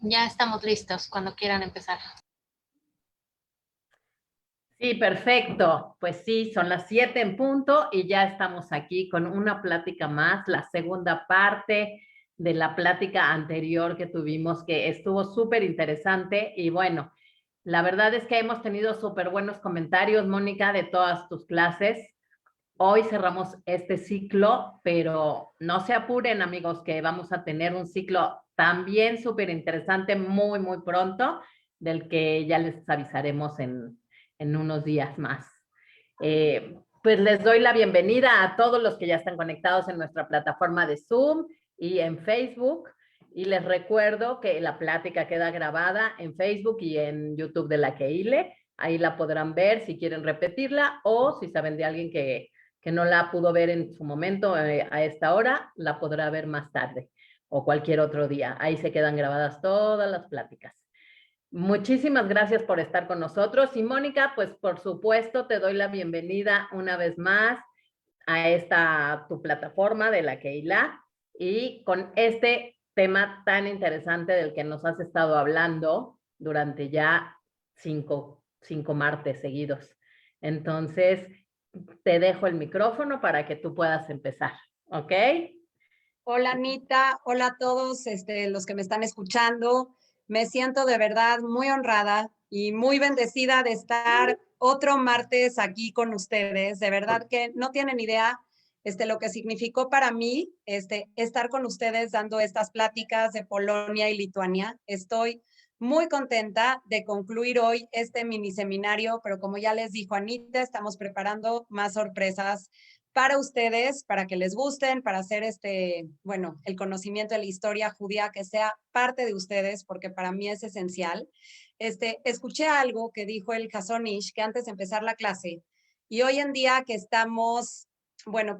Ya estamos listos cuando quieran empezar. Sí, perfecto. Pues sí, son las 7 en punto y ya estamos aquí con una plática más, la segunda parte de la plática anterior que tuvimos, que estuvo súper interesante. Y bueno, la verdad es que hemos tenido súper buenos comentarios, Mónica, de todas tus clases. Hoy cerramos este ciclo, pero no se apuren, amigos, que vamos a tener un ciclo también súper interesante muy pronto, del que ya les avisaremos en unos días más. Pues les doy la bienvenida a todos los que ya están conectados en nuestra plataforma de Zoom y en Facebook. Y les recuerdo que la plática queda grabada en Facebook y en YouTube de la Keile. Ahí la podrán ver si quieren repetirla o si saben de alguien que no la pudo ver en su momento a esta hora, la podrá ver más tarde o cualquier otro día. Ahí se quedan grabadas todas las pláticas. Muchísimas gracias por estar con nosotros. Y Mónica, pues por supuesto te doy la bienvenida una vez más a esta tu plataforma de la Keila y con este tema tan interesante del que nos has estado hablando durante ya cinco martes seguidos. Entonces, te dejo el micrófono para que tú puedas empezar, ¿ok? Hola Anita, hola a todos los que me están escuchando. Me siento de verdad muy honrada y muy bendecida de estar otro martes aquí con ustedes. De verdad que no tienen idea lo que significó para mí estar con ustedes dando estas pláticas de Polonia y Lituania. Estoy muy contenta de concluir hoy este mini seminario, pero como ya les dijo Anita, estamos preparando más sorpresas para ustedes, para que les gusten, para hacer el conocimiento de la historia judía que sea parte de ustedes, porque para mí es esencial. Escuché algo que dijo el Chazon Ish, que antes de empezar la clase, y hoy en día que estamos,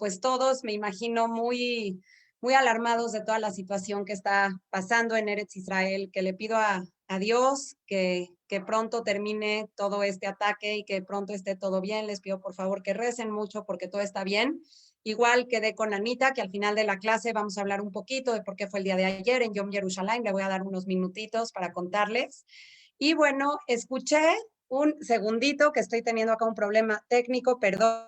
pues todos me imagino muy alarmados de toda la situación que está pasando en Eretz Israel, que le pido a Dios que pronto termine todo este ataque y que pronto esté todo bien. Les pido por favor que recen mucho porque todo está bien. Igual quedé con Anita, que al final de la clase vamos a hablar un poquito de por qué fue el día de ayer en Yom Yerushalayim. Le voy a dar unos minutitos para contarles. Y bueno, escuché un segundito que estoy teniendo acá un problema técnico, perdón.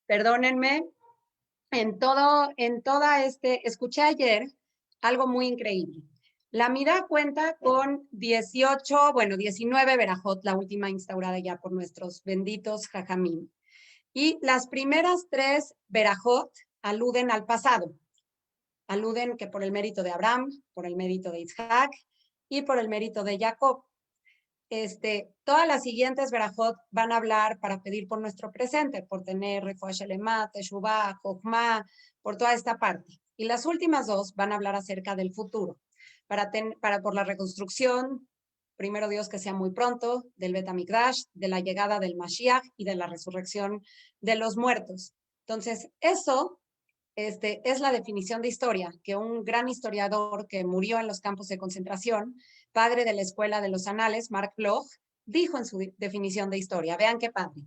Perdónenme. Escuché ayer algo muy increíble. La Midá cuenta con 19 verajot, la última instaurada ya por nuestros benditos jajamín. Y las primeras 3 verajot aluden al pasado. Aluden que por el mérito de Abraham, por el mérito de Isaac y por el mérito de Jacob. Todas las siguientes verajot van a hablar para pedir por nuestro presente, por tener refuah shelema, teshuvah, jochma, por toda esta parte. Y las últimas 2 van a hablar acerca del futuro, por la reconstrucción, primero Dios que sea muy pronto, del Bet HaMikdash, de la llegada del Mashiach y de la resurrección de los muertos. Entonces, eso es la definición de historia, que un gran historiador que murió en los campos de concentración, padre de la Escuela de los Anales, Mark Bloch, dijo en su definición de historia. Vean qué padre.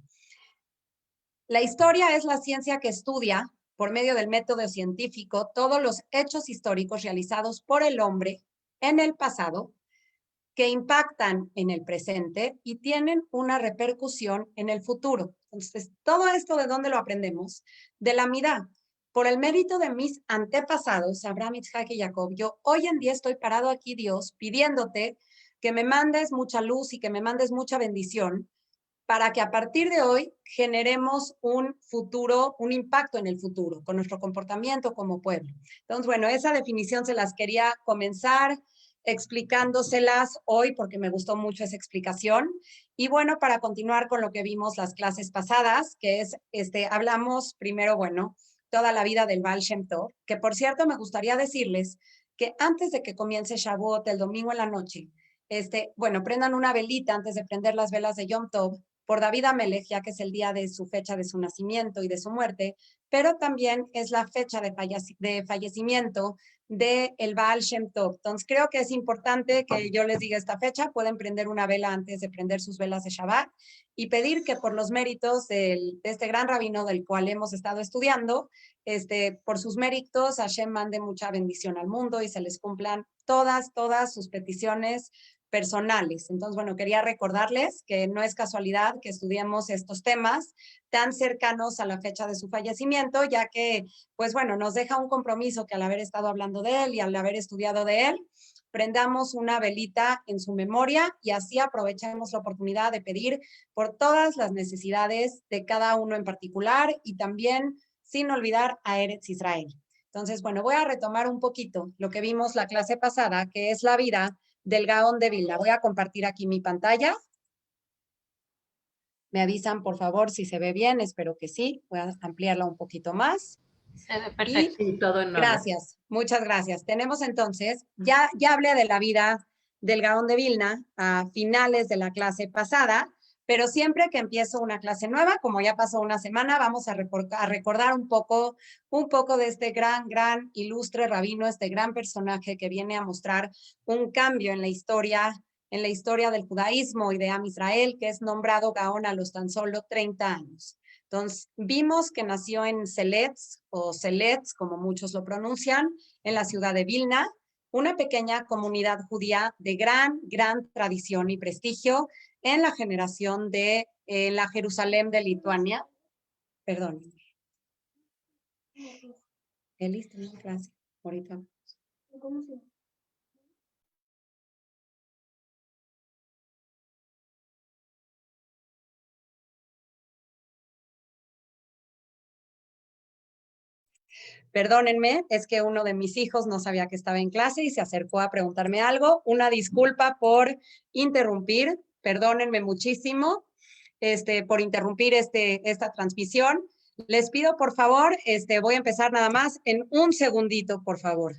La historia es la ciencia que estudia, por medio del método científico, todos los hechos históricos realizados por el hombre en el pasado, que impactan en el presente y tienen una repercusión en el futuro. Entonces, todo esto, ¿de dónde lo aprendemos? De la Midá. Por el mérito de mis antepasados, Abraham, Isaac y Jacob, yo hoy en día estoy parado aquí, Dios, pidiéndote que me mandes mucha luz y que me mandes mucha bendición para que a partir de hoy generemos un futuro, un impacto en el futuro, con nuestro comportamiento como pueblo. Entonces, bueno, esa definición se las quería comenzar explicándoselas hoy porque me gustó mucho esa explicación. Y bueno, para continuar con lo que vimos las clases pasadas, que es, hablamos primero, toda la vida del Baal Shem Tov, que por cierto me gustaría decirles que antes de que comience Shavuot, el domingo en la noche, prendan una velita antes de prender las velas de Yom Tov, por David Amelech, ya que es el día de su fecha de su nacimiento y de su muerte, pero también es la fecha de fallecimiento de el Baal Shem Tov. Entonces creo que es importante que yo les diga esta fecha. Pueden prender una vela antes de prender sus velas de Shabbat y pedir que por los méritos de este gran rabino del cual hemos estado estudiando, por sus méritos Hashem mande mucha bendición al mundo y se les cumplan todas sus peticiones personales. Entonces, bueno, quería recordarles que no es casualidad que estudiemos estos temas tan cercanos a la fecha de su fallecimiento, ya que, pues bueno, nos deja un compromiso que al haber estado hablando de él y al haber estudiado de él, prendamos una velita en su memoria y así aprovechemos la oportunidad de pedir por todas las necesidades de cada uno en particular y también sin olvidar a Eretz Israel. Entonces, bueno, voy a retomar un poquito lo que vimos la clase pasada, que es la vida del Gaón de Vilna. Voy a compartir aquí mi pantalla. Me avisan, por favor, si se ve bien. Espero que sí. Voy a ampliarla un poquito más. Se ve perfecto. Sí, todo en orden. Gracias, muchas gracias. Tenemos entonces, ya hablé de la vida del Gaón de Vilna a finales de la clase pasada, pero siempre que empiezo una clase nueva, como ya pasó una semana, vamos a recordar un poco de este gran ilustre rabino, este gran personaje que viene a mostrar un cambio en la historia del judaísmo y de Am Israel, que es nombrado Gaón a los tan solo 30 años. Entonces, vimos que nació en Selets, o Selets, como muchos lo pronuncian, en la ciudad de Vilna, una pequeña comunidad judía de gran tradición y prestigio en la generación de la Jerusalén de Lituania. Perdón. Listo, gracias. Ahorita. ¿Cómo se llama? Perdónenme, es que uno de mis hijos no sabía que estaba en clase y se acercó a preguntarme algo. Una disculpa por interrumpir, perdónenme muchísimo por interrumpir esta transmisión. Les pido, por favor, voy a empezar nada más en un segundito, por favor.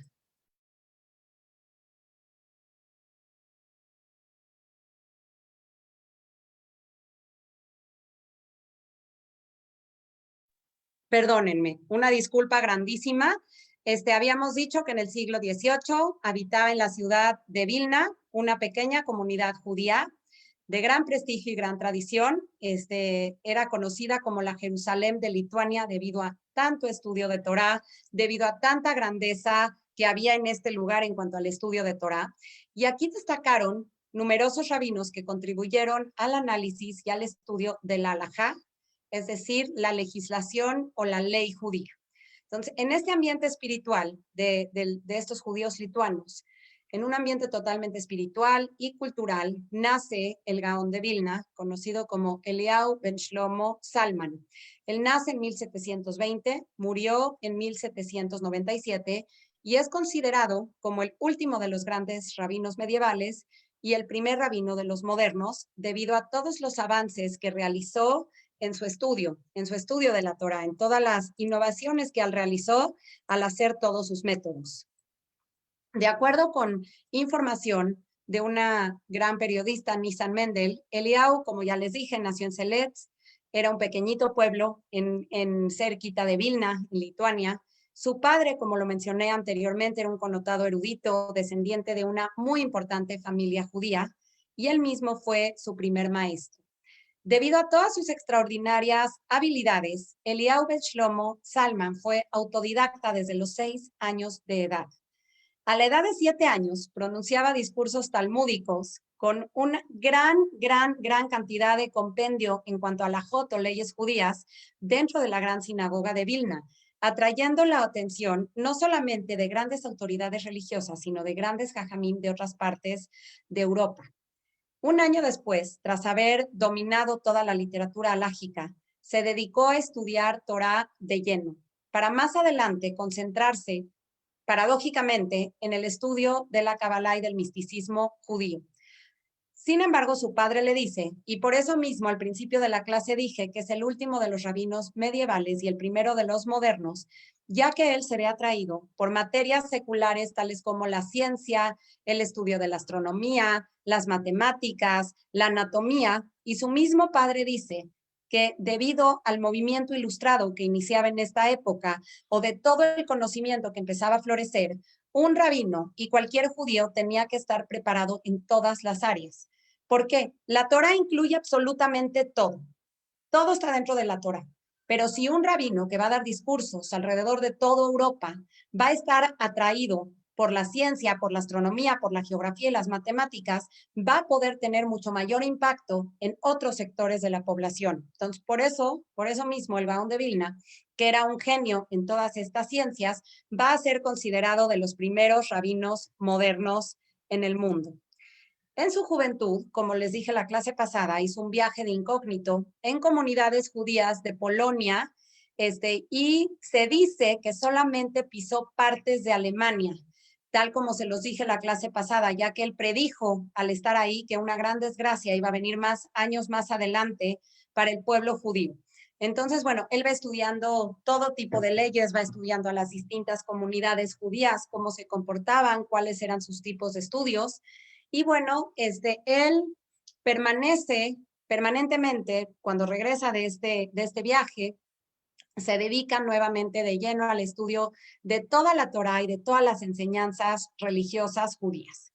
Perdónenme, una disculpa grandísima. Habíamos dicho que en el siglo XVIII habitaba en la ciudad de Vilna una pequeña comunidad judía de gran prestigio y gran tradición. Era conocida como la Jerusalén de Lituania debido a tanto estudio de Torá, debido a tanta grandeza que había en este lugar en cuanto al estudio de Torá. Y aquí destacaron numerosos rabinos que contribuyeron al análisis y al estudio de la halajá, es decir, la legislación o la ley judía. Entonces, en este ambiente espiritual de estos judíos lituanos, en un ambiente totalmente espiritual y cultural, nace el Gaón de Vilna, conocido como Eliyahu ben Shlomo Zalman. Él nace en 1720, murió en 1797 y es considerado como el último de los grandes rabinos medievales y el primer rabino de los modernos, debido a todos los avances que realizó en su estudio de la Torá, en todas las innovaciones que él realizó al hacer todos sus métodos. De acuerdo con información de una gran periodista, Nisan Mendel, Eliyahu, como ya les dije, nació en Selets, era un pequeñito pueblo en cerquita de Vilna, en Lituania. Su padre, como lo mencioné anteriormente, era un connotado erudito, descendiente de una muy importante familia judía, y él mismo fue su primer maestro. Debido a todas sus extraordinarias habilidades, Eliyahu ben Shlomo Zalman fue autodidacta desde los 6 años de edad. A la edad de 7 años, pronunciaba discursos talmúdicos con una gran cantidad de compendio en cuanto a halajot o leyes judías dentro de la gran sinagoga de Vilna, atrayendo la atención no solamente de grandes autoridades religiosas, sino de grandes jajamim de otras partes de Europa. Un año después, tras haber dominado toda la literatura halájica, se dedicó a estudiar Torá de lleno, para más adelante concentrarse, paradójicamente, en el estudio de la Kabbalah y del misticismo judío. Sin embargo, su padre le dice, y por eso mismo al principio de la clase dije que es el último de los rabinos medievales y el primero de los modernos, ya que él sería atraído por materias seculares tales como la ciencia, el estudio de la astronomía, las matemáticas, la anatomía y su mismo padre dice que debido al movimiento ilustrado que iniciaba en esta época o de todo el conocimiento que empezaba a florecer, un rabino y cualquier judío tenía que estar preparado en todas las áreas. ¿Por qué? La Torá incluye absolutamente todo. Todo está dentro de la Torá. Pero si un rabino que va a dar discursos alrededor de toda Europa va a estar atraído por la ciencia, por la astronomía, por la geografía y las matemáticas, va a poder tener mucho mayor impacto en otros sectores de la población. Entonces, por eso mismo, el Gaón de Vilna, que era un genio en todas estas ciencias, va a ser considerado de los primeros rabinos modernos en el mundo. En su juventud, como les dije la clase pasada, hizo un viaje de incógnito en comunidades judías de Polonia, y se dice que solamente pisó partes de Alemania, tal como se los dije la clase pasada, ya que él predijo al estar ahí que una gran desgracia iba a venir años más adelante para el pueblo judío. Entonces, bueno, él va estudiando todo tipo de leyes, va estudiando a las distintas comunidades judías, cómo se comportaban, cuáles eran sus tipos de estudios. Y bueno, él permanece permanentemente, cuando regresa de este viaje, se dedica nuevamente de lleno al estudio de toda la Torá y de todas las enseñanzas religiosas judías.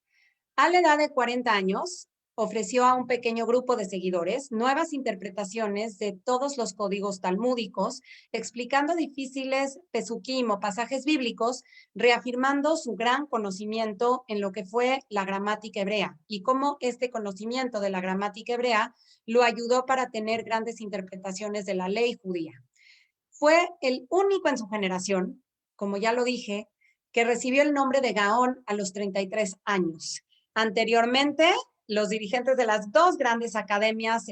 A la edad de 40 años, ofreció a un pequeño grupo de seguidores nuevas interpretaciones de todos los códigos talmúdicos, explicando difíciles pesukim o pasajes bíblicos, reafirmando su gran conocimiento en lo que fue la gramática hebrea y cómo este conocimiento de la gramática hebrea lo ayudó para tener grandes interpretaciones de la ley judía. Fue el único en su generación, como ya lo dije, que recibió el nombre de Gaón a los 33 años. Anteriormente, los dirigentes de las dos grandes academias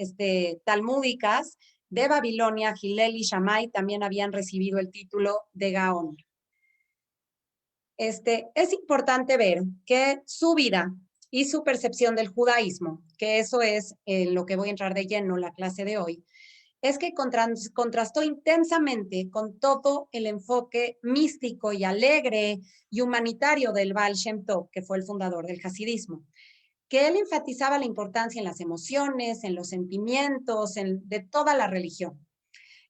talmúdicas de Babilonia, Hillel y Shammai, también habían recibido el título de Gaón. Es importante ver que su vida y su percepción del judaísmo, que eso es lo que voy a entrar de lleno en la clase de hoy, es que contrastó intensamente con todo el enfoque místico y alegre y humanitario del Baal Shem Tov, que fue el fundador del hasidismo, que él enfatizaba la importancia en las emociones, en los sentimientos, de toda la religión.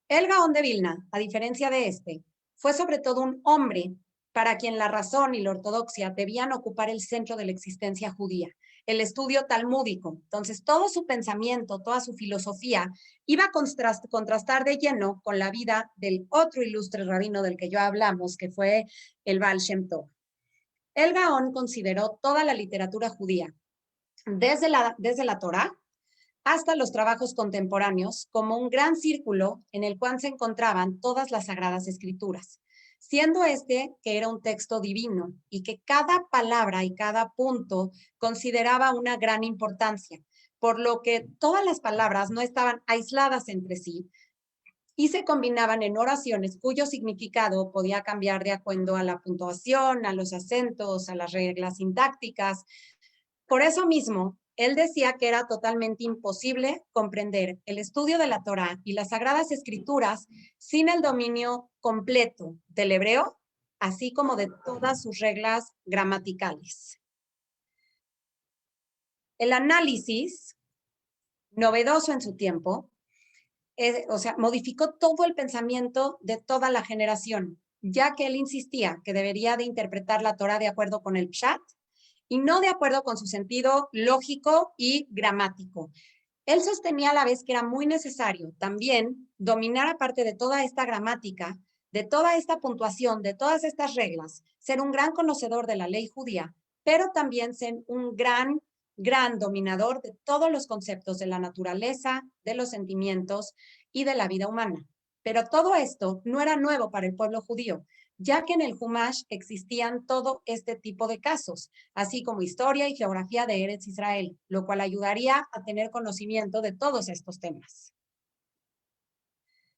El Gaón de Vilna, a diferencia de fue sobre todo un hombre para quien la razón y la ortodoxia debían ocupar el centro de la existencia judía, el estudio talmúdico. Entonces, todo su pensamiento, toda su filosofía iba a contrastar de lleno con la vida del otro ilustre rabino del que yo hablamos, que fue el Baal Shem Tov. El Gaón consideró toda la literatura judía, desde la Torá hasta los trabajos contemporáneos, como un gran círculo en el cual se encontraban todas las sagradas escrituras, siendo que era un texto divino y que cada palabra y cada punto consideraba una gran importancia, por lo que todas las palabras no estaban aisladas entre sí y se combinaban en oraciones cuyo significado podía cambiar de acuerdo a la puntuación, a los acentos, a las reglas sintácticas. Por eso mismo, él decía que era totalmente imposible comprender el estudio de la Torá y las Sagradas Escrituras sin el dominio completo del hebreo, así como de todas sus reglas gramaticales. El análisis, novedoso en su tiempo, modificó todo el pensamiento de toda la generación, ya que él insistía que debería de interpretar la Torá de acuerdo con el Pshat, y no de acuerdo con su sentido lógico y gramático. Él sostenía a la vez que era muy necesario también dominar, aparte de toda esta gramática, de toda esta puntuación, de todas estas reglas, ser un gran conocedor de la ley judía, pero también ser un gran dominador de todos los conceptos de la naturaleza, de los sentimientos y de la vida humana. Pero todo esto no era nuevo para el pueblo judío, ya que en el Humash existían todo este tipo de casos, así como historia y geografía de Eretz Israel, lo cual ayudaría a tener conocimiento de todos estos temas.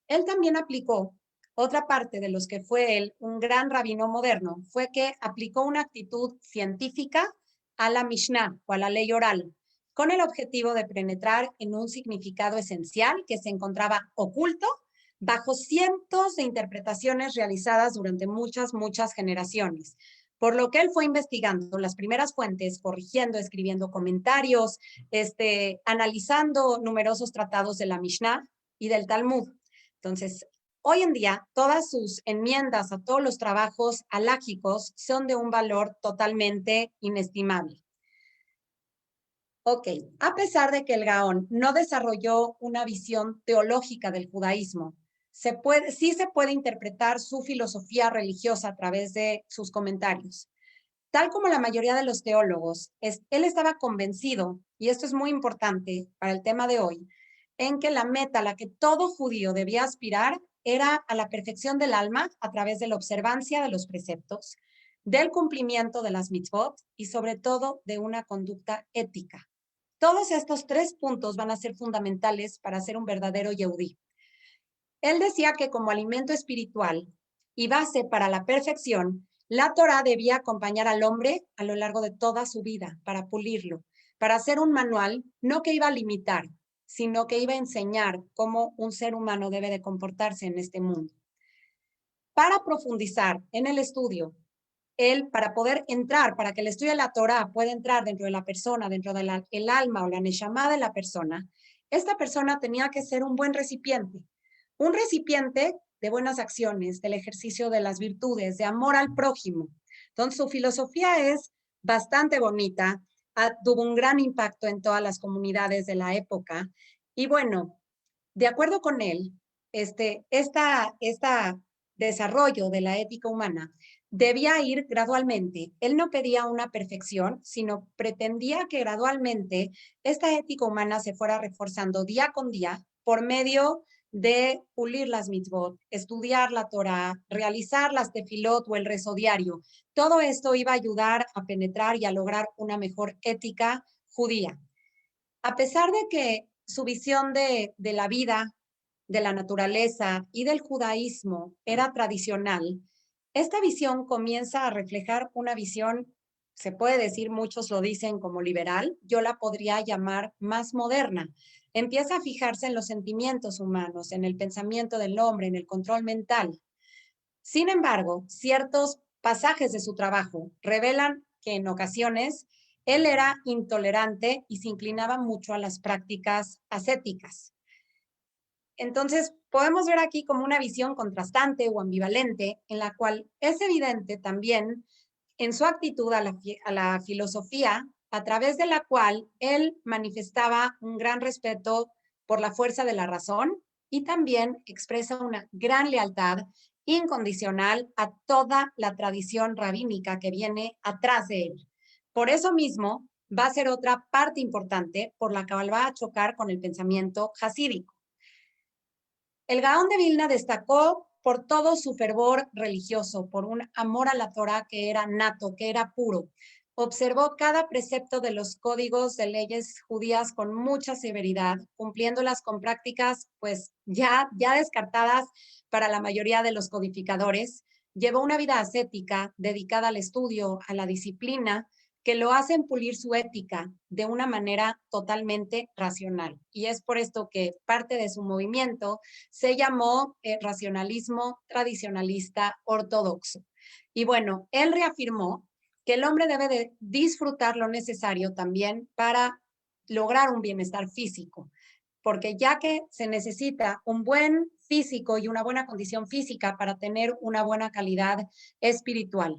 Él también aplicó, otra parte de los que fue él un gran rabino moderno, fue que aplicó una actitud científica a la Mishnah o a la ley oral, con el objetivo de penetrar en un significado esencial que se encontraba oculto bajo cientos de interpretaciones realizadas durante muchas generaciones. por lo que él fue investigando las primeras fuentes, corrigiendo, escribiendo comentarios, analizando numerosos tratados de la Mishnah y del Talmud. Entonces, hoy en día, todas sus enmiendas a todos los trabajos halágicos son de un valor totalmente inestimable. Ok, a pesar de que el Gaón no desarrolló una visión teológica del judaísmo, sí se puede interpretar su filosofía religiosa a través de sus comentarios. Tal como la mayoría de los teólogos, él estaba convencido, y esto es muy importante para el tema de hoy, en que la meta a la que todo judío debía aspirar era a la perfección del alma a través de la observancia de los preceptos, del cumplimiento de las mitzvot y sobre todo de una conducta ética. Todos estos 3 puntos van a ser fundamentales para ser un verdadero yehudí. Él decía que como alimento espiritual y base para la perfección, la Torá debía acompañar al hombre a lo largo de toda su vida para pulirlo, para hacer un manual no que iba a limitar, sino que iba a enseñar cómo un ser humano debe de comportarse en este mundo. Para profundizar en el estudio, él, para poder entrar, para que el estudio de la Torá pueda entrar dentro de la persona, dentro del alma o la neshama de la persona, esta persona tenía que ser un buen recipiente. Un recipiente de buenas acciones, del ejercicio de las virtudes, de amor al prójimo. Entonces, su filosofía es bastante bonita, tuvo un gran impacto en todas las comunidades de la época. Y bueno, de acuerdo con él, este desarrollo de la ética humana debía ir gradualmente. Él no pedía una perfección, sino pretendía que gradualmente esta ética humana se fuera reforzando día con día por medio de pulir las mitzvot, estudiar la Torah, realizar las tefilot o el rezo diario. Todo esto iba a ayudar a penetrar y a lograr una mejor ética judía. A pesar de que su visión de la vida, de la naturaleza y del judaísmo era tradicional, esta visión comienza a reflejar una visión, se puede decir, muchos lo dicen como liberal, yo la podría llamar más moderna. Empieza a fijarse en los sentimientos humanos, en el pensamiento del hombre, en el control mental. Sin embargo, ciertos pasajes de su trabajo revelan que en ocasiones él era intolerante y se inclinaba mucho a las prácticas ascéticas. Entonces, podemos ver aquí como una visión contrastante o ambivalente, en la cual es evidente también en su actitud a la filosofía, a través de la cual él manifestaba un gran respeto por la fuerza de la razón y también expresa una gran lealtad incondicional a toda la tradición rabínica que viene atrás de él. Por eso mismo, va a ser otra parte importante por la que va a chocar con el pensamiento jasídico. El Gaón de Vilna destacó por todo su fervor religioso, por un amor a la Torá que era nato, que era puro. Observó cada precepto de los códigos de leyes judías con mucha severidad, cumpliéndolas con prácticas pues ya descartadas para la mayoría de los codificadores. Llevó una vida ascética dedicada al estudio, a la disciplina, que lo hacen pulir su ética de una manera totalmente racional. Y es por esto que parte de su movimiento se llamó racionalismo tradicionalista ortodoxo. Y bueno, él reafirmó que el hombre debe de disfrutar lo necesario también para lograr un bienestar físico, porque ya que se necesita un buen físico y una buena condición física para tener una buena calidad espiritual.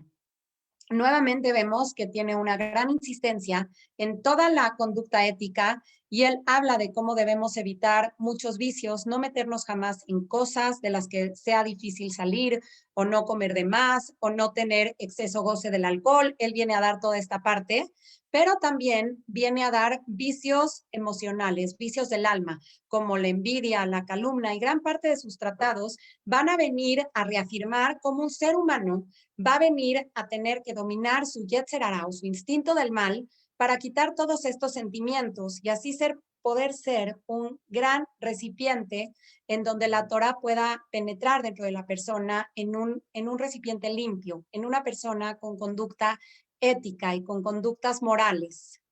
Nuevamente vemos que tiene una gran insistencia en toda la conducta ética y él habla de cómo debemos evitar muchos vicios, no meternos jamás en cosas de las que sea difícil salir o no comer de más o no tener exceso goce del alcohol. Él viene a dar toda esta parte, pero también viene a dar vicios emocionales, vicios del alma, como la envidia, la calumnia y gran parte de sus tratados van a venir a reafirmar cómo un ser humano va a venir a tener que dominar su yetzer hara o su instinto del mal para quitar todos estos sentimientos y así poder ser un gran recipiente en donde la Torah pueda penetrar dentro de la persona en un recipiente limpio, en una persona con conducta ética y con conductas morales.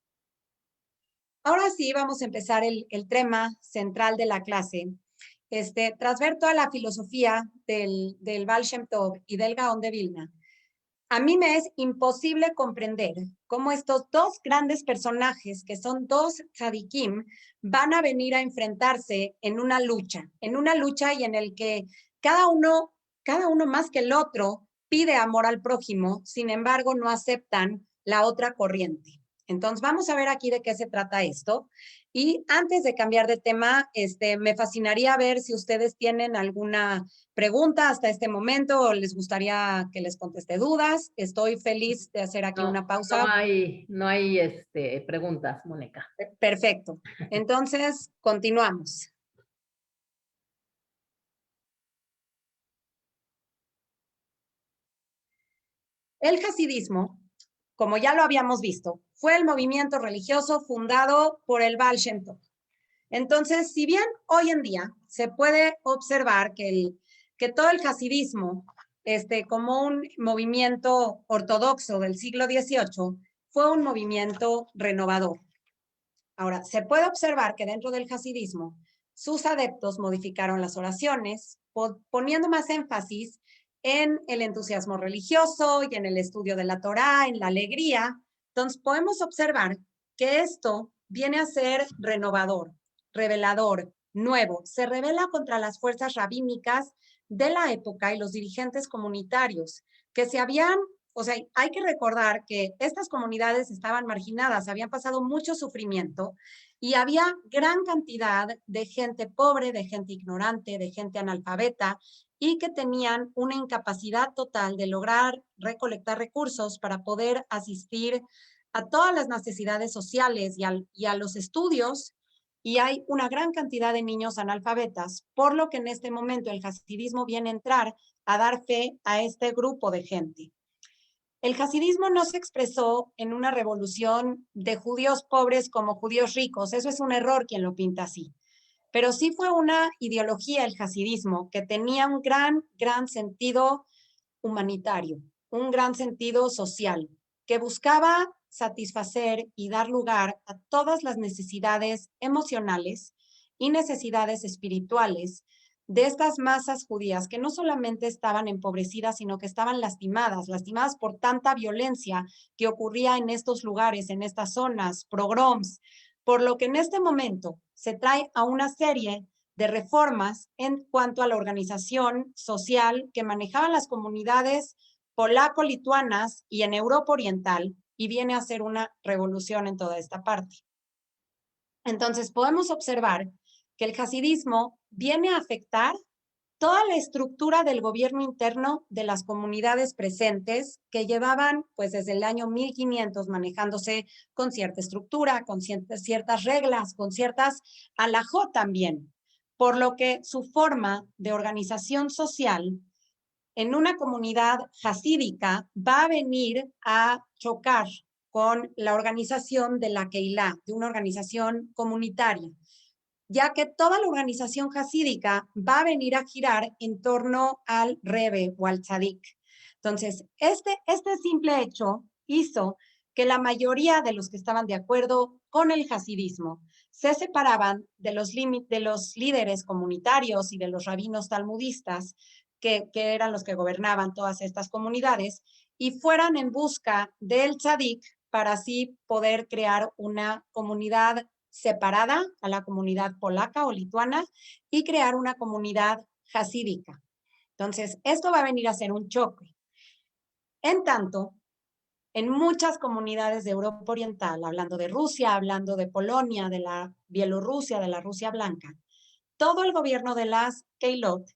Ahora sí, vamos a empezar el tema central de la clase. Tras ver toda la filosofía del Baal Shem Tov y del Gaón de Vilna, A mí me es imposible comprender cómo estos dos grandes personajes, que son dos tzadikim, van a venir a enfrentarse en una lucha y en el que cada uno más que el otro pide amor al prójimo, sin embargo no aceptan la otra corriente. Entonces vamos a ver aquí de qué se trata esto. Y antes de cambiar de tema, me fascinaría ver si ustedes tienen alguna pregunta hasta este momento o les gustaría que les conteste dudas. Estoy feliz de hacer aquí una pausa. No hay preguntas, Mónica. Perfecto. Entonces, continuamos. El hasidismo, como ya lo habíamos visto, fue el movimiento religioso fundado por el Baal Shem Tov. Entonces, si bien hoy en día se puede observar que todo el hasidismo, como un movimiento ortodoxo del siglo XVIII, fue un movimiento renovador. Ahora, se puede observar que dentro del hasidismo, sus adeptos modificaron las oraciones, poniendo más énfasis en el entusiasmo religioso y en el estudio de la Torá, en la alegría. Entonces, podemos observar que esto viene a ser renovador, revelador, nuevo. Se revela contra las fuerzas rabínicas de la época y los dirigentes comunitarios que se habían, o sea, hay que recordar que estas comunidades estaban marginadas, habían pasado mucho sufrimiento y había gran cantidad de gente pobre, de gente ignorante, de gente analfabeta y que tenían una incapacidad total de lograr recolectar recursos para poder asistir a todas las necesidades sociales y a los estudios. Y hay una gran cantidad de niños analfabetas, por lo que en este momento el hasidismo viene a entrar a dar fe a este grupo de gente. El hasidismo no se expresó en una revolución de judíos pobres como judíos ricos. Eso es un error quien lo pinta así. Pero sí fue una ideología, el hasidismo, que tenía un gran sentido humanitario, un gran sentido social, que buscaba satisfacer y dar lugar a todas las necesidades emocionales y necesidades espirituales de estas masas judías que no solamente estaban empobrecidas, sino que estaban lastimadas por tanta violencia que ocurría en estos lugares, en estas zonas, pogroms, por lo que en este momento se trae a una serie de reformas en cuanto a la organización social que manejaban las comunidades polaco-lituanas y en Europa Oriental, y viene a ser una revolución en toda esta parte. Entonces podemos observar que el hasidismo viene a afectar toda la estructura del gobierno interno de las comunidades presentes que llevaban pues desde el año 1500 manejándose con cierta estructura, con ciertas reglas, con ciertas alajot también, por lo que su forma de organización social en una comunidad hasídica va a venir a chocar con la organización de la Keilah, de una organización comunitaria, ya que toda la organización hasídica va a venir a girar en torno al Rebbe o al Tzadik. Entonces, este simple hecho hizo que la mayoría de los que estaban de acuerdo con el hasidismo se separaban de los líderes comunitarios y de los rabinos talmudistas, que eran los que gobernaban todas estas comunidades, y fueran en busca del Tzadik para así poder crear una comunidad separada a la comunidad polaca o lituana y crear una comunidad hasídica. Entonces, esto va a venir a ser un choque. En tanto, en muchas comunidades de Europa Oriental, hablando de Rusia, hablando de Polonia, de la Bielorrusia, de la Rusia Blanca, todo el gobierno de las Keilot,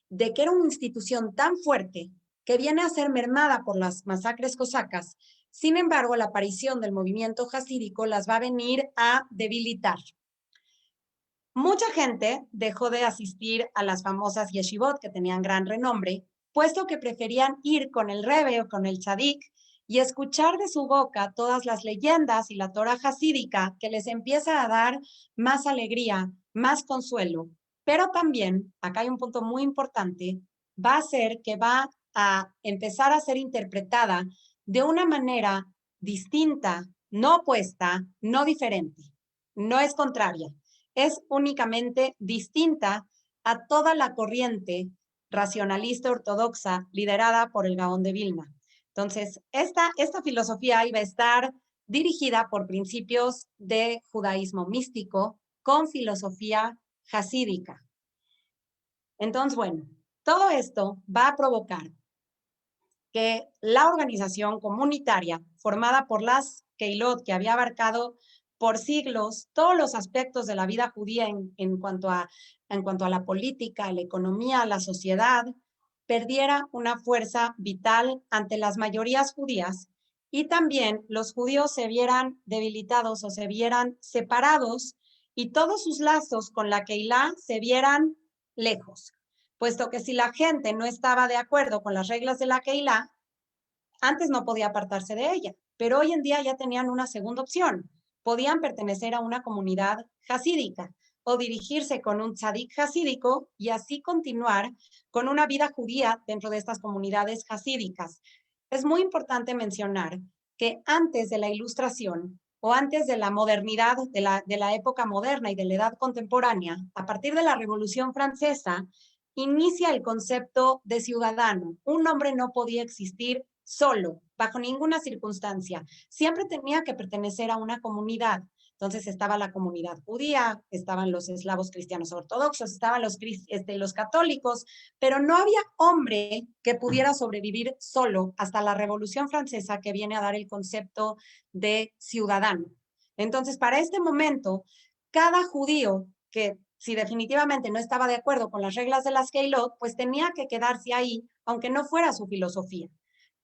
de que era una institución tan fuerte que viene a ser mermada por las masacres cosacas, sin embargo, la aparición del movimiento hasídico las va a venir a debilitar. Mucha gente dejó de asistir a las famosas yeshivot que tenían gran renombre, puesto que preferían ir con el Rebbe o con el Tzadik y escuchar de su boca todas las leyendas y la Torah hasídica que les empieza a dar más alegría, más consuelo. Pero también, acá hay un punto muy importante, va a ser que va a empezar a ser interpretada de una manera distinta, no opuesta, no diferente, no es contraria, es únicamente distinta a toda la corriente racionalista ortodoxa liderada por el Gaón de Vilna. Entonces, esta filosofía iba a estar dirigida por principios de judaísmo místico con filosofía jasídica. Entonces, bueno, todo esto va a provocar que la organización comunitaria formada por las Keilot, que había abarcado por siglos todos los aspectos de la vida judía en cuanto a la política, la economía, la sociedad, perdiera una fuerza vital ante las mayorías judías y también los judíos se vieran debilitados o se vieran separados y todos sus lazos con la Keilah se vieran lejos, puesto que si la gente no estaba de acuerdo con las reglas de la Keilah, antes no podía apartarse de ella, pero hoy en día ya tenían una segunda opción. Podían pertenecer a una comunidad jasídica o dirigirse con un tzadik jasídico y así continuar con una vida judía dentro de estas comunidades jasídicas. Es muy importante mencionar que antes de la Ilustración o antes de la modernidad, de la época moderna y de la edad contemporánea, a partir de la Revolución Francesa, inicia el concepto de ciudadano. Un hombre no podía existir solo, bajo ninguna circunstancia. Siempre tenía que pertenecer a una comunidad. Entonces estaba la comunidad judía, estaban los eslavos cristianos ortodoxos, estaban los católicos, pero no había hombre que pudiera sobrevivir solo hasta la Revolución Francesa, que viene a dar el concepto de ciudadano. Entonces, para este momento, cada judío que si definitivamente no estaba de acuerdo con las reglas de las Keilot, pues tenía que quedarse ahí, aunque no fuera su filosofía.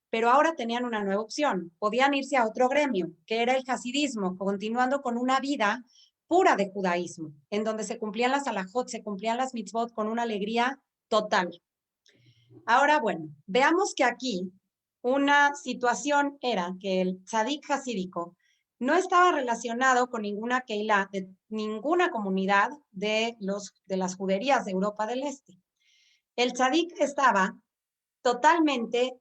Pero ahora tenían una nueva opción. Podían irse a otro gremio, que era el hasidismo, continuando con una vida pura de judaísmo, en donde se cumplían las halajot, se cumplían las mitzvot con una alegría total. Ahora, bueno, veamos que aquí una situación era que el tzadik hasídico no estaba relacionado con ninguna keilah, de ninguna comunidad de las juderías de Europa del Este. El tzadik estaba totalmente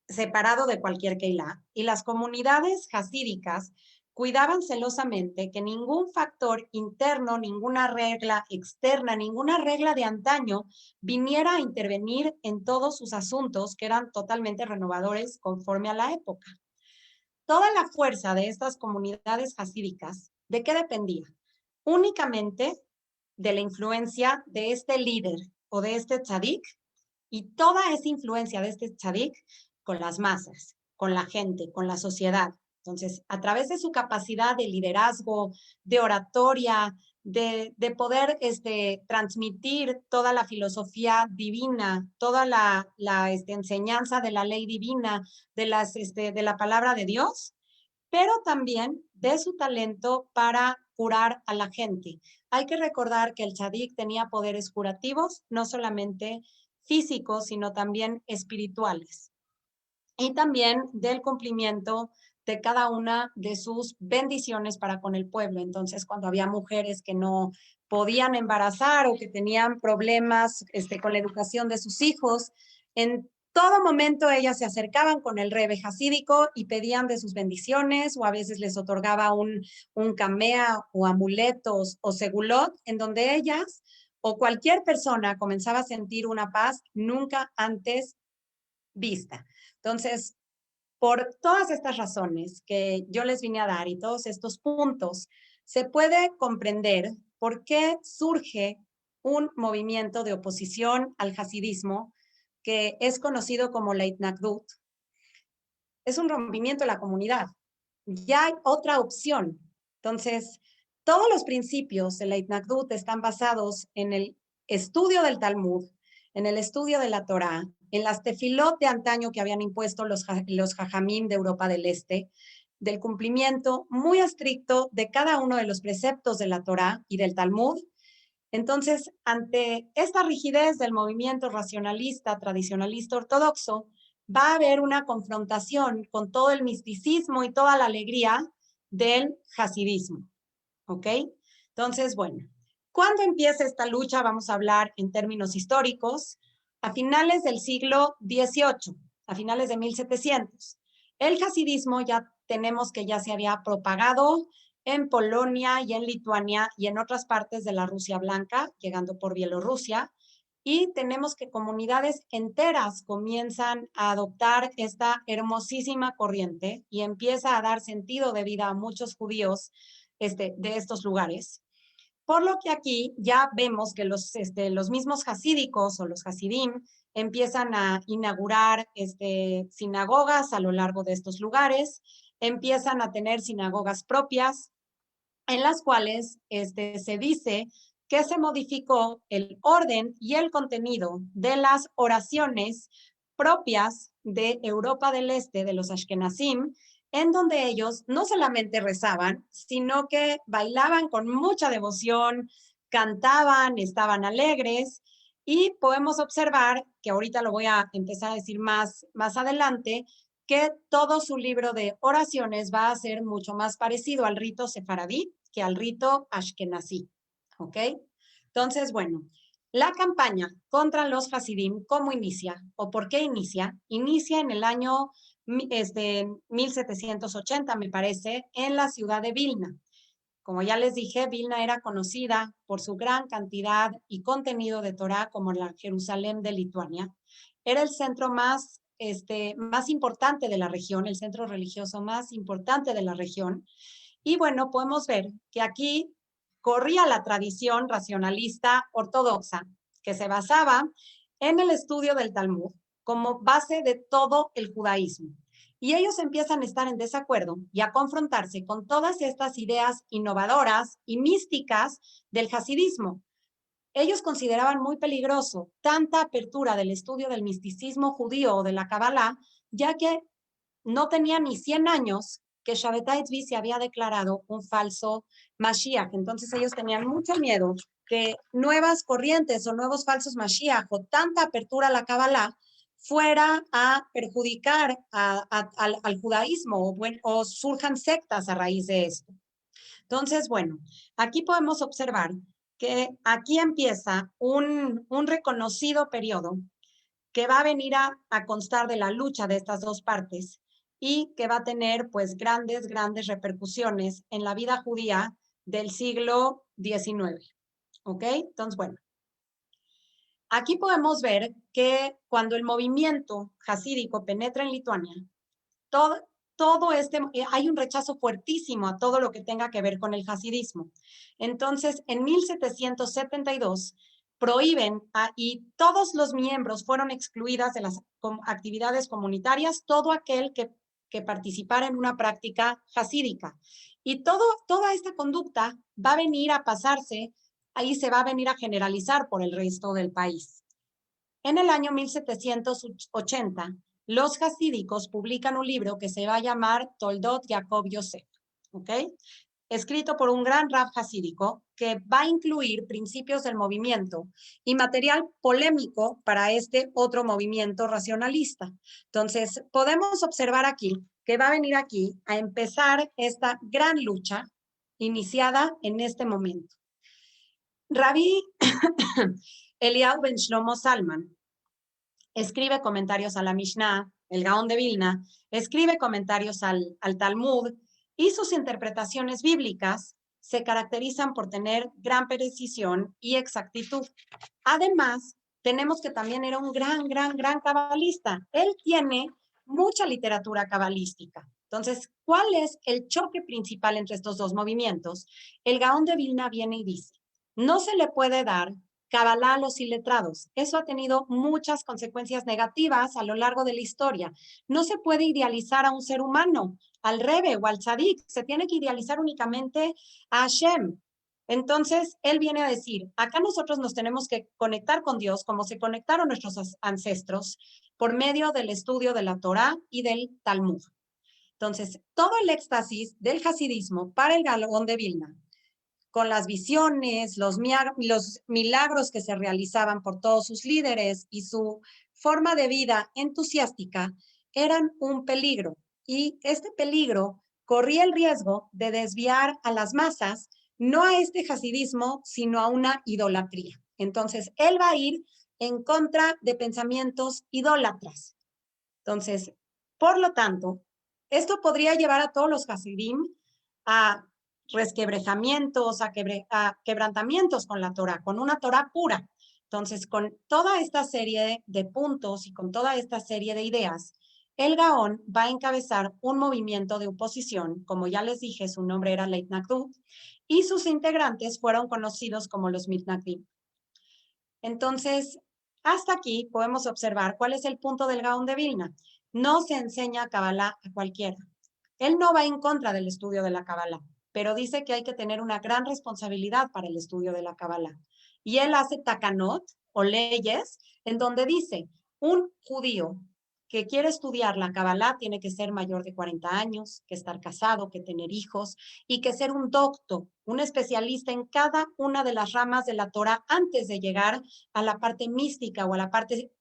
separado de cualquier keilah, y las comunidades hasídicas cuidaban celosamente que ningún factor interno, ninguna regla externa, ninguna regla de antaño viniera a intervenir en todos sus asuntos, que eran totalmente renovadores conforme a la época. Toda la fuerza de estas comunidades hasídicas, ¿de qué dependía? Únicamente de la influencia de este líder o de este tzadik, y toda esa influencia de este tzadik con las masas, con la gente, con la sociedad. Entonces, a través de su capacidad de liderazgo, de oratoria, de poder transmitir toda la filosofía divina, toda la enseñanza de la ley divina, de la palabra de Dios, pero también de su talento para curar a la gente. Hay que recordar que el tzadik tenía poderes curativos, no solamente físicos, sino también espirituales. Y también del cumplimiento de cada una de sus bendiciones para con el pueblo. Entonces, cuando había mujeres que no podían embarazar o que tenían problemas con la educación de sus hijos, en todo momento ellas se acercaban con el rebe jasídico y pedían de sus bendiciones, o a veces les otorgaba un camea o amuletos o segulot, en donde ellas o cualquier persona comenzaba a sentir una paz nunca antes vista. Entonces, por todas estas razones que yo les vine a dar y todos estos puntos, se puede comprender por qué surge un movimiento de oposición al hasidismo que es conocido como la Itnakdut. Es un rompimiento de la comunidad. Ya hay otra opción. Entonces, todos los principios de la Itnakdut están basados en el estudio del Talmud, en el estudio de la Torá, en las tefilot de antaño que habían impuesto los jajamim de Europa del Este, del cumplimiento muy estricto de cada uno de los preceptos de la Torá y del Talmud. Entonces, ante esta rigidez del movimiento racionalista, tradicionalista ortodoxo, va a haber una confrontación con todo el misticismo y toda la alegría del hasidismo. ¿Ok? Entonces, bueno, ¿cuándo empieza esta lucha? Vamos a hablar en términos históricos. A finales del siglo XVIII, a finales de 1700. El hasidismo ya tenemos que ya se había propagado en Polonia y en Lituania y en otras partes de la Rusia blanca, llegando por Bielorrusia, y tenemos que comunidades enteras comienzan a adoptar esta hermosísima corriente y empieza a dar sentido de vida a muchos judíos de estos lugares. Por lo que aquí ya vemos que los mismos hasídicos o los hasidim empiezan a inaugurar sinagogas a lo largo de estos lugares, empiezan a tener sinagogas propias, en las cuales se dice que se modificó el orden y el contenido de las oraciones propias de Europa del Este, de los Ashkenazim, en donde ellos no solamente rezaban, sino que bailaban con mucha devoción, cantaban, estaban alegres, y podemos observar, que ahorita lo voy a empezar a decir más adelante, que todo su libro de oraciones va a ser mucho más parecido al rito sefaradí que al rito ashkenazí, ¿ok? Entonces, bueno, la campaña contra los hasidim, ¿cómo inicia? ¿O por qué inicia? Inicia en el año 1780, me parece, en la ciudad de Vilna. Como ya les dije, Vilna era conocida por su gran cantidad y contenido de Torá como la Jerusalén de Lituania. Era el centro más importante de la región, el centro religioso más importante de la región. Y bueno, podemos ver que aquí corría la tradición racionalista ortodoxa, que se basaba en el estudio del Talmud como base de todo el judaísmo. Y ellos empiezan a estar en desacuerdo y a confrontarse con todas estas ideas innovadoras y místicas del hasidismo. Ellos consideraban muy peligroso tanta apertura del estudio del misticismo judío o de la Kabbalah, ya que no tenía ni 100 años que Shabbatai Tzvi se había declarado un falso Mashiach. Entonces ellos tenían mucho miedo que nuevas corrientes o nuevos falsos Mashiach o tanta apertura a la Kabbalah fuera a perjudicar al judaísmo o surjan sectas a raíz de esto. Entonces, bueno, aquí podemos observar que aquí empieza un reconocido periodo que va a venir a constar de la lucha de estas dos partes y que va a tener pues grandes repercusiones en la vida judía del siglo XIX. ¿Ok? Entonces, bueno. Aquí podemos ver que cuando el movimiento hasídico penetra en Lituania, hay un rechazo fuertísimo a todo lo que tenga que ver con el hasidismo. Entonces, en 1772, prohíben y todos los miembros fueron excluidas de las actividades comunitarias, todo aquel que participara en una práctica hasídica. Y toda esta conducta va a venir a pasarse, ahí se va a venir a generalizar por el resto del país. En el año 1780, los hasídicos publican un libro que se va a llamar Toldot Yaakov Yosef, ¿ok? Escrito por un gran rab hasídico que va a incluir principios del movimiento y material polémico para este otro movimiento racionalista. Entonces, podemos observar aquí que va a venir aquí a empezar esta gran lucha iniciada en este momento. Rabí Eliyahu ben Shlomo Zalman escribe comentarios a la Mishnah, el Gaón de Vilna, escribe comentarios al Talmud, y sus interpretaciones bíblicas se caracterizan por tener gran precisión y exactitud. Además, tenemos que también era un gran cabalista. Él tiene mucha literatura cabalística. Entonces, ¿cuál es el choque principal entre estos dos movimientos? El Gaón de Vilna viene y dice, no se le puede dar Kabbalah a los iletrados. Eso ha tenido muchas consecuencias negativas a lo largo de la historia. No se puede idealizar a un ser humano, al Rebbe o al Tzadik. Se tiene que idealizar únicamente a Hashem. Entonces, él viene a decir, acá nosotros nos tenemos que conectar con Dios como se conectaron nuestros ancestros por medio del estudio de la Torá y del Talmud. Entonces, todo el éxtasis del hasidismo para el Gaón de Vilna, con las visiones, los milagros que se realizaban por todos sus líderes y su forma de vida entusiástica, eran un peligro. Y este peligro corría el riesgo de desviar a las masas, no a este hasidismo, sino a una idolatría. Entonces, él va a ir en contra de pensamientos idólatras. Entonces, por lo tanto, esto podría llevar a todos los hasidim a resquebrajamientos, a quebrantamientos con la Torah, con una Torah pura. Entonces, con toda esta serie de puntos y con toda esta serie de ideas, el Gaón va a encabezar un movimiento de oposición, como ya les dije, su nombre era Leit Nagdú, y sus integrantes fueron conocidos como los Mitnagdim. Entonces, hasta aquí podemos observar cuál es el punto del Gaón de Vilna. No se enseña Kabbalah a cualquiera. Él no va en contra del estudio de la Kabbalah, pero dice que hay que tener una gran responsabilidad para el estudio de la Kabbalah. Y él hace takanot o leyes en donde dice, un judío que quiere estudiar la Kabbalah tiene que ser mayor de 40 años, que estar casado, que tener hijos y que ser un docto, un especialista en cada una de las ramas de la Torah antes de llegar a la parte mística o a la parte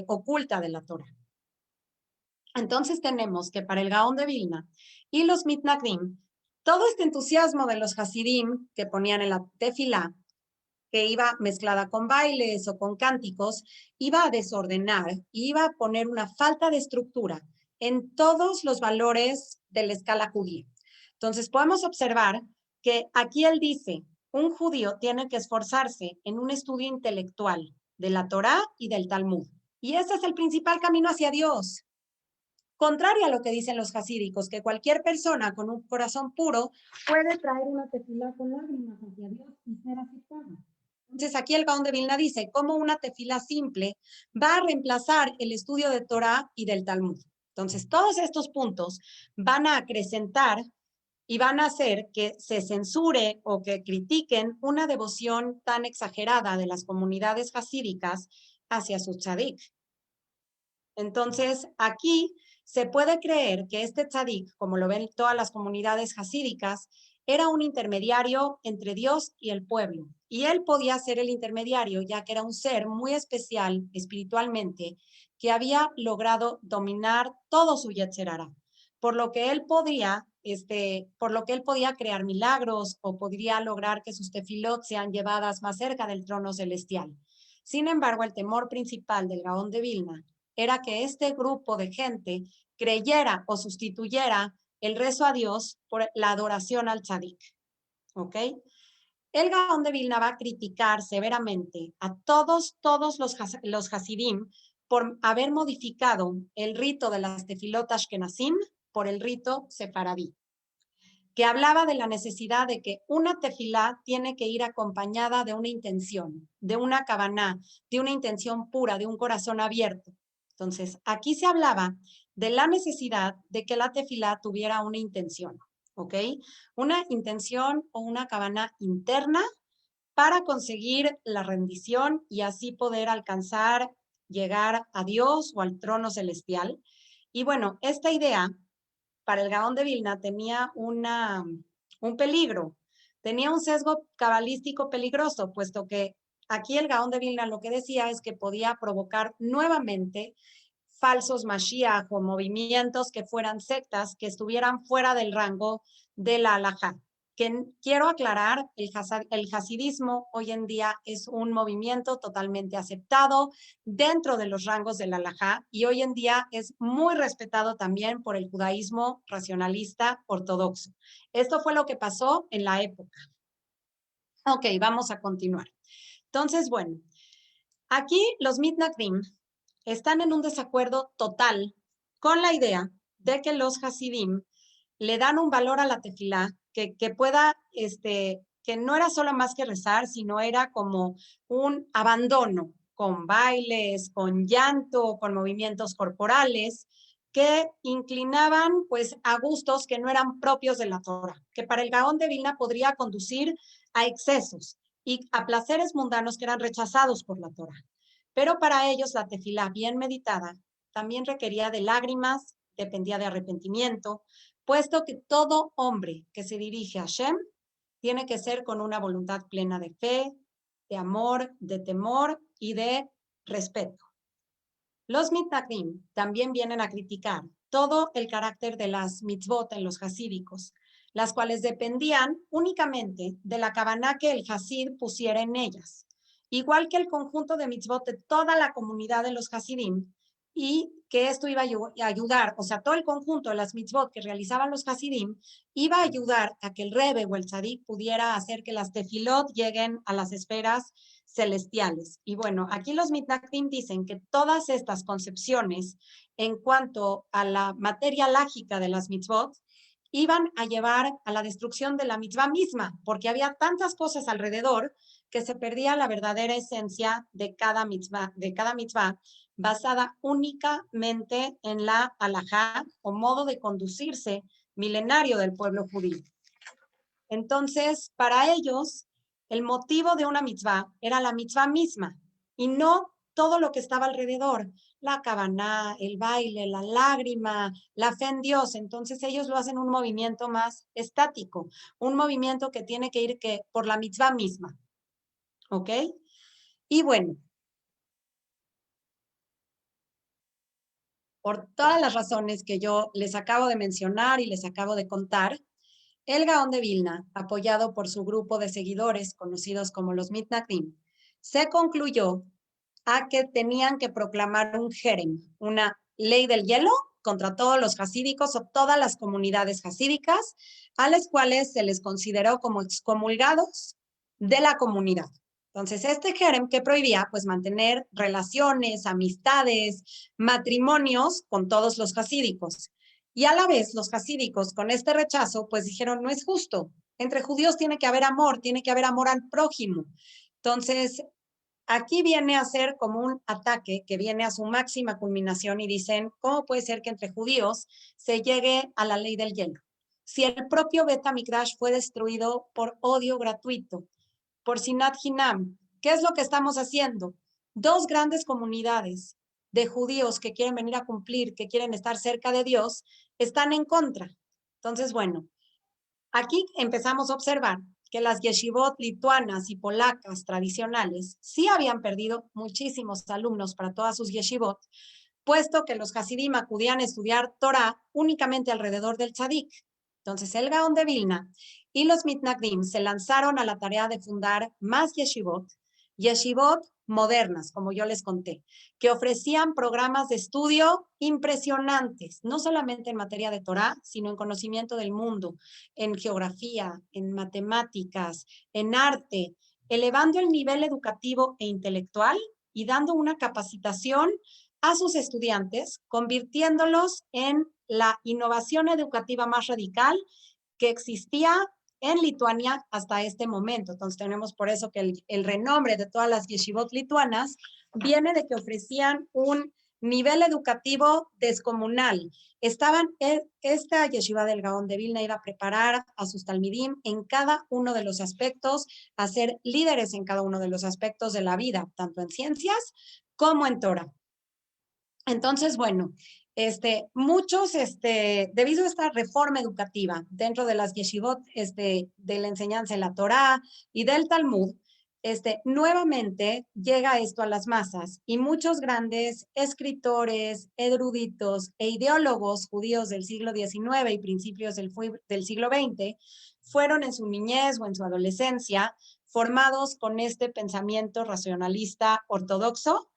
oculta de la Torah. Entonces tenemos que para el Gaón de Vilna y los Mitnagdim, todo este entusiasmo de los Hasidim que ponían en la tefilá, que iba mezclada con bailes o con cánticos, iba a desordenar, iba a poner una falta de estructura en todos los valores de la escala judía. Entonces podemos observar que aquí él dice, un judío tiene que esforzarse en un estudio intelectual de la Torá y del Talmud. Y ese es el principal camino hacia Dios. Contrario a lo que dicen los hasídicos, que cualquier persona con un corazón puro puede traer una tefilá con lágrimas hacia Dios y ser aceptada. Entonces aquí el Gaón de Vilna dice cómo una tefilá simple va a reemplazar el estudio de Torah y del Talmud. Entonces todos estos puntos van a acrecentar y van a hacer que se censure o que critiquen una devoción tan exagerada de las comunidades hasídicas hacia su tzadik. Entonces aquí se puede creer que este tzadik, como lo ven todas las comunidades hasídicas, era un intermediario entre Dios y el pueblo. Y él podía ser el intermediario, ya que era un ser muy especial espiritualmente, que había logrado dominar todo su Yetzer Hara. Por lo que él podía crear milagros o podría lograr que sus tefilot sean llevadas más cerca del trono celestial. Sin embargo, el temor principal del Gaón de Vilna era que este grupo de gente creyera o sustituyera el rezo a Dios por la adoración al tzadik. ¿Ok? El Gaón de Vilna va a criticar severamente a todos los hasidim por haber modificado el rito de las tefilot ashkenazim por el rito sefaradí, que hablaba de la necesidad de que una tefilá tiene que ir acompañada de una intención, de una kavaná, de una intención pura, de un corazón abierto. Entonces, aquí se hablaba de la necesidad de que la tefilá tuviera una intención, ¿ok? Una intención o una kavaná interna para conseguir la rendición y así poder alcanzar, llegar a Dios o al trono celestial. Y bueno, esta idea para el Gaón de Vilna tenía un peligro, tenía un sesgo cabalístico peligroso, puesto que aquí el Gaón de Vilna lo que decía es que podía provocar nuevamente falsos Mashiach o movimientos que fueran sectas, que estuvieran fuera del rango de la halajá. Que quiero aclarar, el hasidismo hoy en día es un movimiento totalmente aceptado dentro de los rangos de la halajá y hoy en día es muy respetado también por el judaísmo racionalista ortodoxo. Esto fue lo que pasó en la época. Ok, vamos a continuar. Entonces, bueno, aquí los Mitnagdim están en un desacuerdo total con la idea de que los hasidim le dan un valor a la tefilá que pueda, que no era solo más que rezar, sino era como un abandono, con bailes, con llanto, con movimientos corporales, que inclinaban pues a gustos que no eran propios de la Torah, que para el Gaón de Vilna podría conducir a excesos y a placeres mundanos que eran rechazados por la Torah. Pero para ellos la tefilá bien meditada también requería de lágrimas, dependía de arrepentimiento, puesto que todo hombre que se dirige a Hashem tiene que ser con una voluntad plena de fe, de amor, de temor y de respeto. Los mitnagdim también vienen a criticar todo el carácter de las mitzvot en los hasídicos, las cuales dependían únicamente de la kavaná que el hasid pusiera en ellas. Igual que el conjunto de mitzvot de toda la comunidad de los hasidim, y que esto iba a ayudar, o sea, todo el conjunto de las mitzvot que realizaban los Hasidim iba a ayudar a que el Rebbe o el Tzadik pudiera hacer que las tefilot lleguen a las esferas celestiales. Y bueno, aquí los Mitnagdim dicen que todas estas concepciones en cuanto a la materia lágica de las mitzvot iban a llevar a la destrucción de la mitzvah misma, porque había tantas cosas alrededor que se perdía la verdadera esencia de cada mitzvah, basada únicamente en la halajá o modo de conducirse milenario del pueblo judío. Entonces, para ellos, el motivo de una mitzvah era la mitzvah misma y no todo lo que estaba alrededor, la kavaná, el baile, la lágrima, la fe en Dios. Entonces ellos lo hacen un movimiento más estático, un movimiento que tiene que ir por la mitzvah misma. ¿Ok? Y bueno, por todas las razones que yo les acabo de mencionar y les acabo de contar, el Gaón de Vilna, apoyado por su grupo de seguidores conocidos como los Mitnagdim, se concluyó a que tenían que proclamar un jerem, una ley del hielo contra todos los hasídicos o todas las comunidades hasídicas, a las cuales se les consideró como excomulgados de la comunidad. Entonces, este jerem que prohibía, pues, mantener relaciones, amistades, matrimonios con todos los hasídicos. Y a la vez, los hasídicos, con este rechazo, pues dijeron, no es justo. Entre judíos tiene que haber amor al prójimo. Entonces, aquí viene a ser como un ataque que viene a su máxima culminación y dicen, ¿cómo puede ser que entre judíos se llegue a la ley del hielo? Si el propio Bet HaMikdash fue destruido por odio gratuito, por Sinat Hinam, ¿qué es lo que estamos haciendo? Dos grandes comunidades de judíos que quieren venir a cumplir, que quieren estar cerca de Dios, están en contra. Entonces, bueno, aquí empezamos a observar que las yeshivot lituanas y polacas tradicionales sí habían perdido muchísimos alumnos para todas sus yeshivot, puesto que los hasidim acudían a estudiar Torah únicamente alrededor del tzadik. Entonces el Gaón de Vilna y los Mitnagdim se lanzaron a la tarea de fundar más yeshivot modernas, como yo les conté, que ofrecían programas de estudio impresionantes, no solamente en materia de Torah, sino en conocimiento del mundo, en geografía, en matemáticas, en arte, elevando el nivel educativo e intelectual y dando una capacitación a sus estudiantes, convirtiéndolos en la innovación educativa más radical que existía en Lituania hasta este momento. Entonces tenemos por eso que el renombre de todas las yeshivot lituanas viene de que ofrecían un nivel educativo descomunal. Esta yeshiva del Gaón de Vilna iba a preparar a sus talmidim en cada uno de los aspectos, a ser líderes en cada uno de los aspectos de la vida, tanto en ciencias como en Torah. Entonces, bueno, muchos, debido a esta reforma educativa dentro de las yeshivot, de la enseñanza de la Torá y del Talmud, nuevamente llega esto a las masas y muchos grandes escritores, eruditos e ideólogos judíos del siglo XIX y principios del siglo XX fueron en su niñez o en su adolescencia formados con este pensamiento racionalista ortodoxo,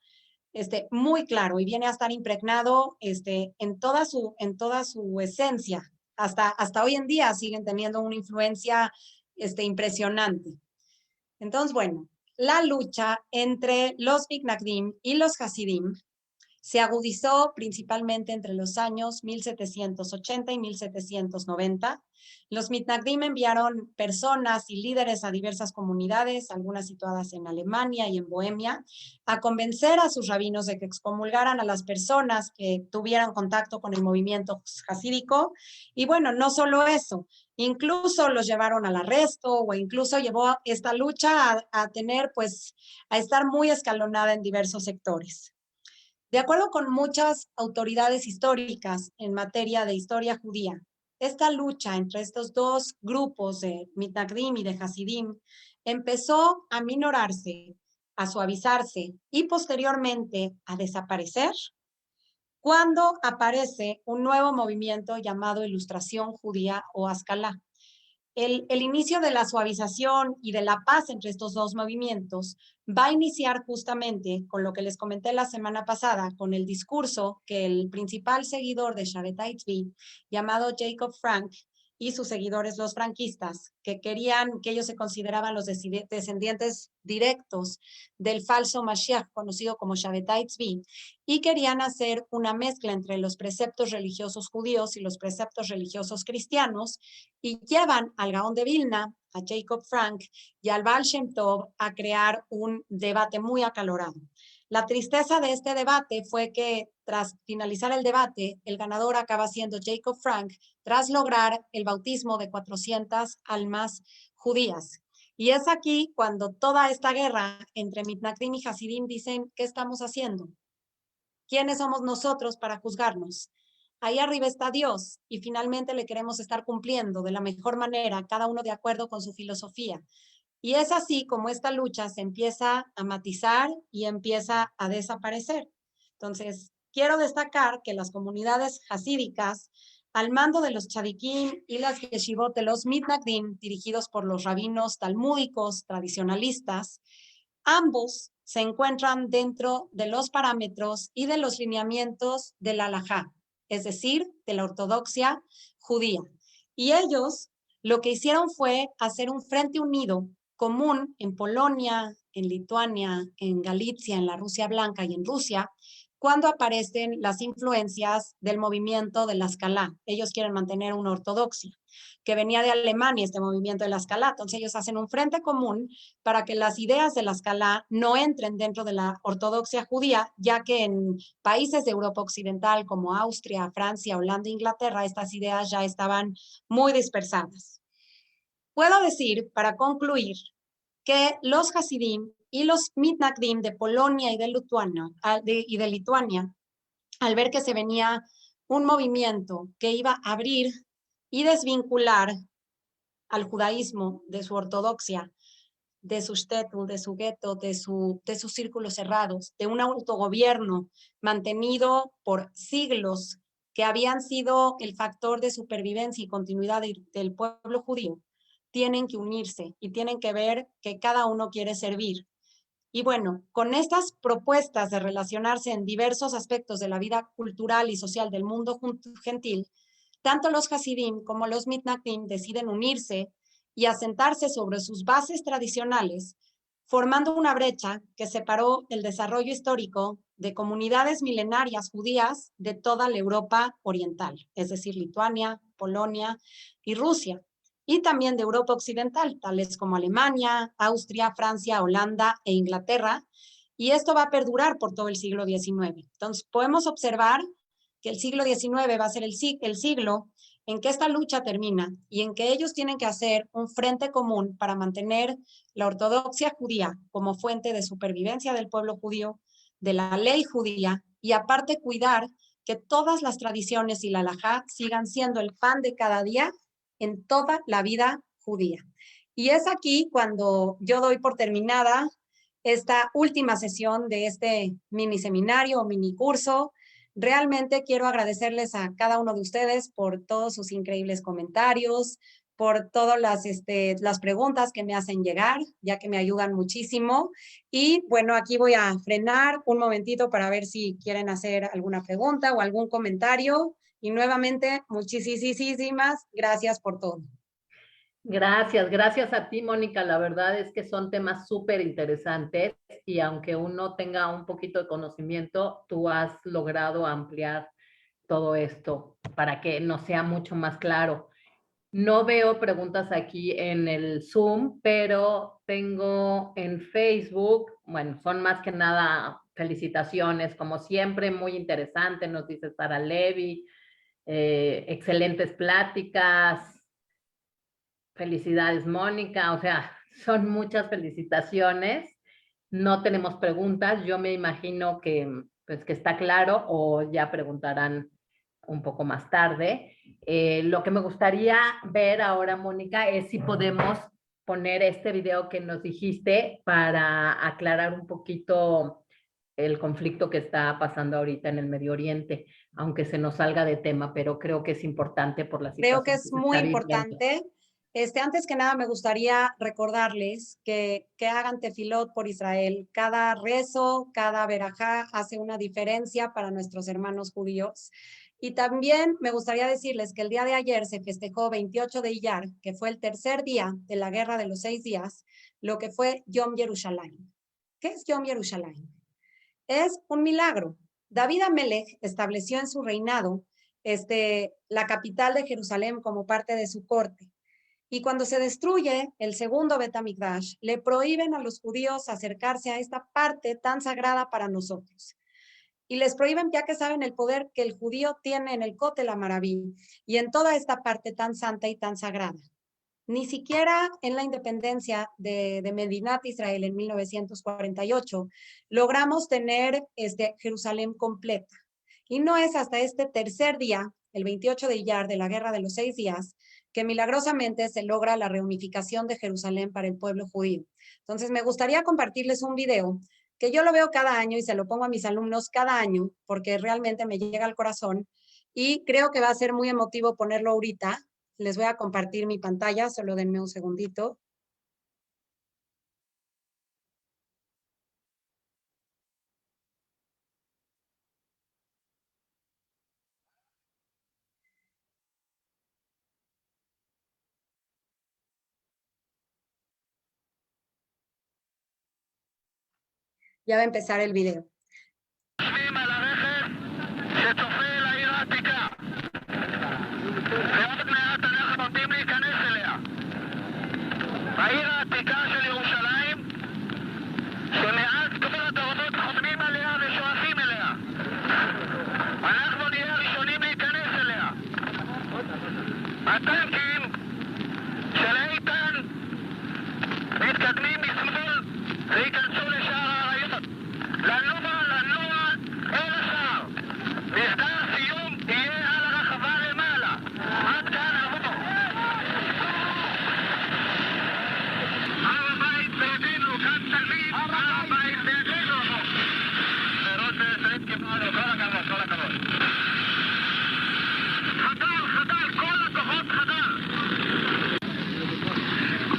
muy claro y viene a estar impregnado en toda su esencia. Hasta hoy en día siguen teniendo una influencia impresionante. Entonces, bueno, la lucha entre los Mitnagdim y los Hasidim se agudizó principalmente entre los años 1780 y 1790. Los Mitnagdim enviaron personas y líderes a diversas comunidades, algunas situadas en Alemania y en Bohemia, a convencer a sus rabinos de que excomulgaran a las personas que tuvieran contacto con el movimiento hasídico. Y bueno, no solo eso, incluso los llevaron al arresto o incluso llevó esta lucha a tener, pues, a estar muy escalonada en diversos sectores. De acuerdo con muchas autoridades históricas en materia de historia judía, esta lucha entre estos dos grupos de Mitnagdim y de Hasidim empezó a minorarse, a suavizarse y posteriormente a desaparecer cuando aparece un nuevo movimiento llamado Ilustración Judía o Ascalá. El inicio de la suavización y de la paz entre estos dos movimientos va a iniciar justamente con lo que les comenté la semana pasada, con el discurso que el principal seguidor de Shabbatai Tzvi, llamado Jacob Frank, y sus seguidores los franquistas, que querían, que ellos se consideraban los descendientes directos del falso Mashiach, conocido como Shabbatai Tzvi, y querían hacer una mezcla entre los preceptos religiosos judíos y los preceptos religiosos cristianos, y llevan al Gaón de Vilna, a Jacob Frank y al Baal Shem Tov a crear un debate muy acalorado. La tristeza de este debate fue que tras finalizar el debate, el ganador acaba siendo Jacob Frank, tras lograr el bautismo de 400 almas judías. Y es aquí cuando toda esta guerra entre Mitnagdim y Hasidim dicen, ¿qué estamos haciendo? ¿Quiénes somos nosotros para juzgarnos? Ahí arriba está Dios y finalmente le queremos estar cumpliendo de la mejor manera, cada uno de acuerdo con su filosofía. Y es así como esta lucha se empieza a matizar y empieza a desaparecer. Entonces, quiero destacar que las comunidades hasídicas, al mando de los tzadikim y las yeshivot de los mitnagdim, dirigidos por los rabinos talmúdicos tradicionalistas, ambos se encuentran dentro de los parámetros y de los lineamientos de la halajá, es decir, de la ortodoxia judía. Y ellos lo que hicieron fue hacer un frente unido común en Polonia, en Lituania, en Galicia, en la Rusia Blanca y en Rusia, cuando aparecen las influencias del movimiento de la Escalá. Ellos quieren mantener una ortodoxia, que venía de Alemania, este movimiento de la Escalá. Entonces ellos hacen un frente común para que las ideas de la Escalá no entren dentro de la ortodoxia judía, ya que en países de Europa Occidental como Austria, Francia, Holanda e Inglaterra, estas ideas ya estaban muy dispersadas. Puedo decir, para concluir, que los Hasidim y los Mitnagdim de Polonia y de Lituania, al ver que se venía un movimiento que iba a abrir y desvincular al judaísmo de su ortodoxia, de su shtetl, de su gueto, de sus círculos cerrados, de un autogobierno mantenido por siglos que habían sido el factor de supervivencia y continuidad del pueblo judío, tienen que unirse y tienen que ver que cada uno quiere servir. Y bueno, con estas propuestas de relacionarse en diversos aspectos de la vida cultural y social del mundo gentil, tanto los Hasidim como los Mitnagdim deciden unirse y asentarse sobre sus bases tradicionales, formando una brecha que separó el desarrollo histórico de comunidades milenarias judías de toda la Europa oriental, es decir, Lituania, Polonia y Rusia, y también de Europa occidental, tales como Alemania, Austria, Francia, Holanda e Inglaterra, y esto va a perdurar por todo el siglo XIX. Entonces, podemos observar que el siglo XIX va a ser el siglo en que esta lucha termina y en que ellos tienen que hacer un frente común para mantener la ortodoxia judía como fuente de supervivencia del pueblo judío, de la ley judía, y aparte cuidar que todas las tradiciones y la halajá sigan siendo el pan de cada día en toda la vida judía. Y es aquí cuando yo doy por terminada esta última sesión de este mini seminario o mini curso. Realmente quiero agradecerles a cada uno de ustedes por todos sus increíbles comentarios, por todas las preguntas que me hacen llegar, ya que me ayudan muchísimo. Y bueno, aquí voy a frenar un momentito para ver si quieren hacer alguna pregunta o algún comentario. Y nuevamente, muchísimas gracias por todo. Gracias a ti, Mónica. La verdad es que son temas súper interesantes y aunque uno tenga un poquito de conocimiento, tú has logrado ampliar todo esto para que nos sea mucho más claro. No veo preguntas aquí en el Zoom, pero tengo en Facebook, bueno, son más que nada felicitaciones, como siempre, muy interesante, nos dice Sara Levy, excelentes pláticas. Felicidades, Mónica. O sea, son muchas felicitaciones. No tenemos preguntas. Yo me imagino que, pues, que está claro o ya preguntarán un poco más tarde. Lo que me gustaría ver ahora, Mónica, es si podemos poner este video que nos dijiste para aclarar un poquito el conflicto que está pasando ahorita en el Medio Oriente, aunque se nos salga de tema, pero creo que es importante por la situación. Creo que es muy importante. Antes que nada me gustaría recordarles que hagan tefilot por Israel. Cada rezo, cada verajá hace una diferencia para nuestros hermanos judíos. Y también me gustaría decirles que el día de ayer se festejó 28 de Iyar, que fue el tercer día de la Guerra de los 6 días, lo que fue Yom Yerushalayim. ¿Qué es Yom Yerushalayim? Es un milagro. David Amelech estableció en su reinado la capital de Jerusalén como parte de su corte. Y cuando se destruye el segundo Bet HaMikdash, le prohíben a los judíos acercarse a esta parte tan sagrada para nosotros. Y les prohíben ya que saben el poder que el judío tiene en el Kotel HaMaraví y en toda esta parte tan santa y tan sagrada. Ni siquiera en la independencia de Medinat Israel en 1948 logramos tener Jerusalén completa. Y no es hasta este tercer día, el 28 de Iyar de la Guerra de los 6 días, que milagrosamente se logra la reunificación de Jerusalén para el pueblo judío. Entonces me gustaría compartirles un video que yo lo veo cada año y se lo pongo a mis alumnos cada año porque realmente me llega al corazón y creo que va a ser muy emotivo ponerlo ahorita. Les voy a compartir mi pantalla, solo denme un segundito. Ya va a empezar el video. העיר העתיקה של ירושלים, שמאז כל הדורות חותמים עליה ושואפים אליה. אנחנו נהיה הראשונים להיכנס אליה. הטנקים של איתן מתקדמים משמאל וייכנסו לשער האריות. לנוע אל השער. מסדר סיום יהיה על הרחבה למעלה. עד כאן עבור.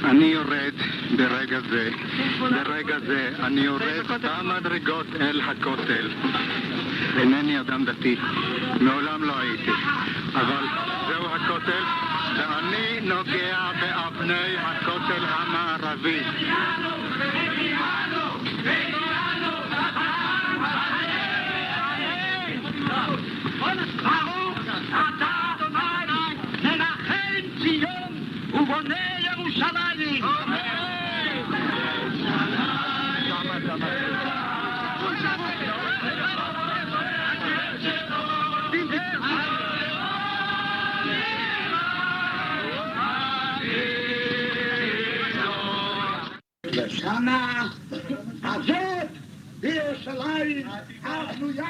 אני יורד ברגע זה, אני יורד במדרגות אל הכותל. אינני אדם דתי, מעולם לא הייתי, אבל זהו הכותל, ואני נוגע באבני הכותל המערבי. ברוך אתה אדוני מנחם ציון ובונה ירושלים. לשנה הזאת בירושלים הבנויה.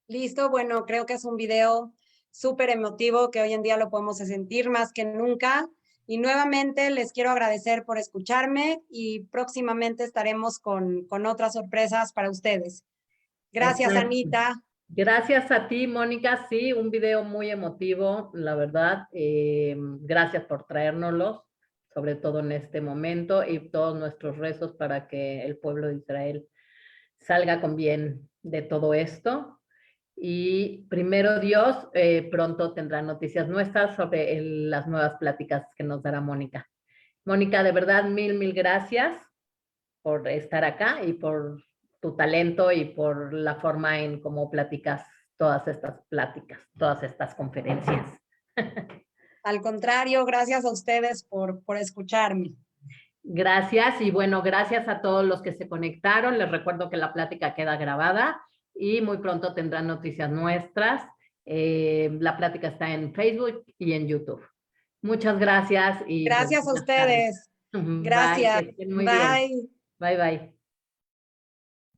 Listo, bueno, creo que es un video súper emotivo que hoy en día lo podemos sentir más que nunca. Y nuevamente les quiero agradecer por escucharme y próximamente estaremos con otras sorpresas para ustedes. Gracias, Exacto. Anita. Gracias a ti, Mónica. Sí, un video muy emotivo, la verdad. Gracias por traérnoslos, sobre todo en este momento, y todos nuestros rezos para que el pueblo de Israel salga con bien de todo esto. Y primero Dios, pronto tendrá noticias nuestras sobre las nuevas pláticas que nos dará Mónica. Mónica, de verdad, mil gracias por estar acá y por tu talento y por la forma en cómo platicas todas estas pláticas, todas estas conferencias. Al contrario, gracias a ustedes por escucharme. Gracias y bueno, gracias a todos los que se conectaron. Les recuerdo que la plática queda grabada y muy pronto tendrán noticias nuestras. La plática está en Facebook y en YouTube. Muchas gracias. Y gracias a ustedes. Gracias. Bye. Bye.